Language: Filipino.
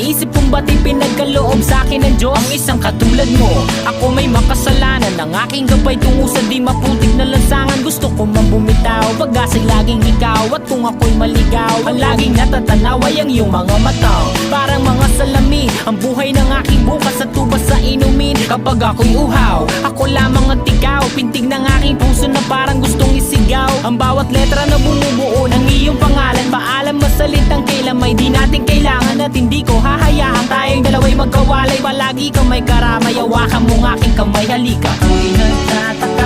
iniisip kung ba't ipinagkaloob sa'kin ng Diyos ang isang katulad mo. Ako may makasalanan, ang aking gabay tungo sa di maputik na lansangan. Gusto ko man bumitaw, pag-asa'y laging ikaw. At kung ako'y maligaw, ang laging natatanaw ay ang iyong mga mata. Parang mga salamin, ang buhay ng aking bukas at tubas sa inumin. Kapag ako'y uhaw, ako lamang at ikaw. Pintig ng aking puso na parang gustong isigaw. Ang bawat letra na bumubuo ng iyong pangalan. Paalam masalitang kailan may di natin kailangan. At hindi ko hahayaan tayong dalawa'y magkawalay. Palagi kang may karamay, hawakan mong aking kamay, halika. Ako'y nagtataka